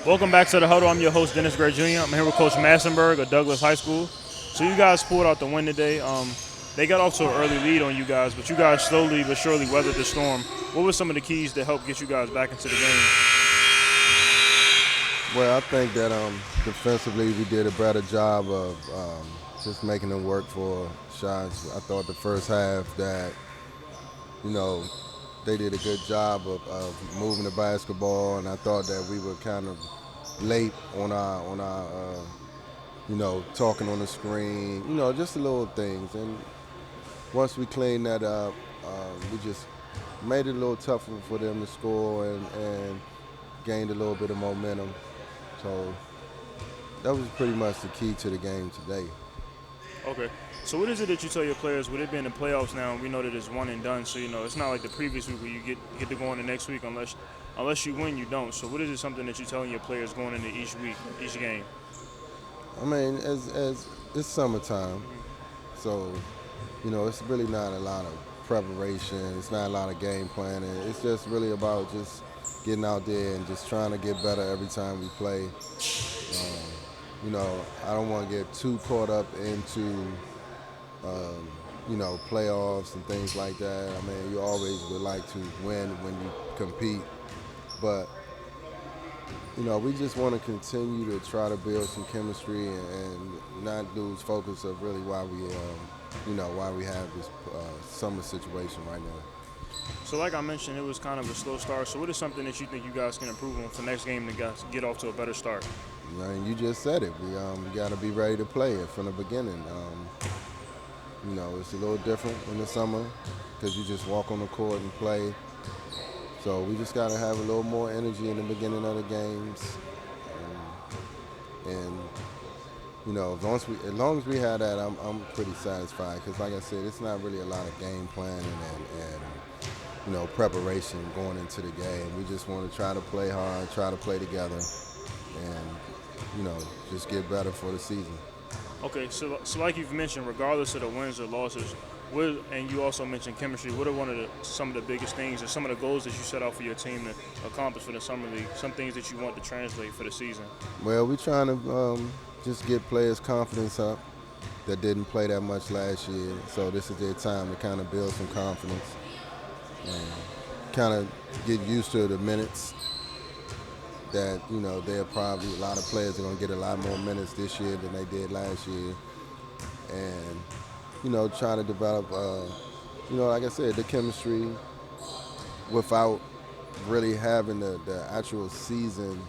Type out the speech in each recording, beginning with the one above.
Welcome back to the Huddle. I'm your host, Dennis Gray Jr. I'm here with Coach Massenberg of Douglas High School. So you guys pulled out the win today. They got off to an early lead on you guys, but you guys slowly but surely weathered the storm. What were some of the keys to help get you guys back into the game? Well, I think that defensively we did a better job of just making them work for shots. I thought the first half that, you know, they did a good job of moving the basketball, and I thought that we were kind of late on our talking on the screen, just the little things. And once we cleaned that up, we just made it a little tougher for them to score and gained a little bit of momentum. So that was pretty much the key to the game today. Okay. So what is it that you tell your players, with it being the playoffs now, we know that it's one and done, so it's not like the previous week where you get to go on the next week unless you win, you don't. So what is it something that you're telling your players going into each week, each game? I mean, as it's summertime, so it's really not a lot of preparation. It's not a lot of game planning. It's just really about just getting out there and just trying to get better every time we play. I don't want to get too caught up into, playoffs and things like that. I mean, you always would like to win when you compete, but we just want to continue to try to build some chemistry and not lose focus of really why we have this summer situation right now. So like I mentioned, it was kind of a slow start. So what is something that you think you guys can improve on for next game to get off to a better start? You just said it. We got to be ready to play it from the beginning. It's a little different in the summer because you just walk on the court and play. So we just got to have a little more energy in the beginning of the games. As long as we have that, I'm pretty satisfied because, like I said, it's not really a lot of game planning and preparation going into the game. We just want to try to play hard, try to play together, and just get better for the season. Okay, so like you've mentioned, regardless of the wins or losses, and you also mentioned chemistry, what are some of the biggest things or some of the goals that you set out for your team to accomplish for the summer league, some things that you want to translate for the season? Well, we're trying to just get players' confidence up that didn't play that much last year. So this is their time to kind of build some confidence and kind of get used to the minutes that, they're probably, a lot of players are going to get a lot more minutes this year than they did last year. And, trying to develop, like I said, the chemistry without really having the actual season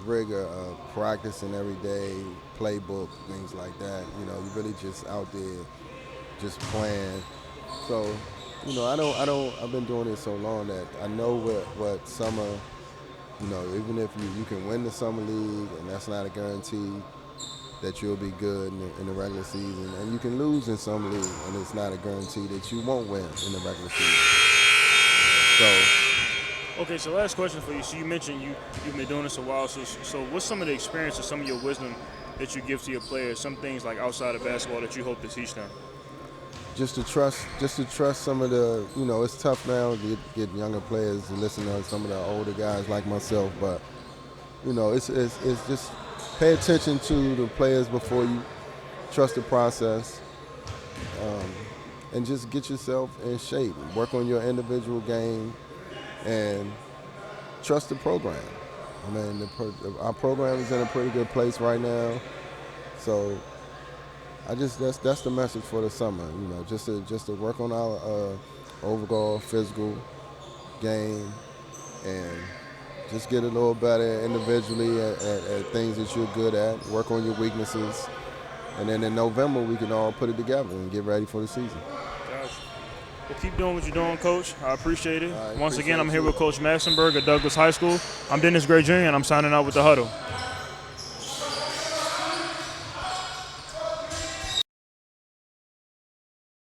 rigor of practicing every day, playbook, things like that. You really just out there just playing. So, I've been doing it so long that I know what summer, even if you can win the summer league, and that's not a guarantee that you'll be good in the regular season, and you can lose in summer league, and it's not a guarantee that you won't win in the regular season. Okay, so last question for you. So you mentioned you've been doing this a while. So what's some of the experience or some of your wisdom that you give to your players? Some things like outside of basketball that you hope to teach them? Just to trust some of the, it's tough now to get younger players to listen to some of the older guys like myself, but it's just pay attention to the players before you trust the process, and just get yourself in shape. Work on your individual game and trust the program. I mean, our program is in a pretty good place right now, so that's the message for the summer. Just to work on our overall physical game and just get a little better individually at things that you're good at. Work on your weaknesses, and then in November we can all put it together and get ready for the season. Gotcha. Well, keep doing what you're doing, Coach. I appreciate it. Right, Once again, I'm here with Coach Massenberg at Douglas High School. I'm Dennis Gray Jr., and I'm signing out with the Huddle.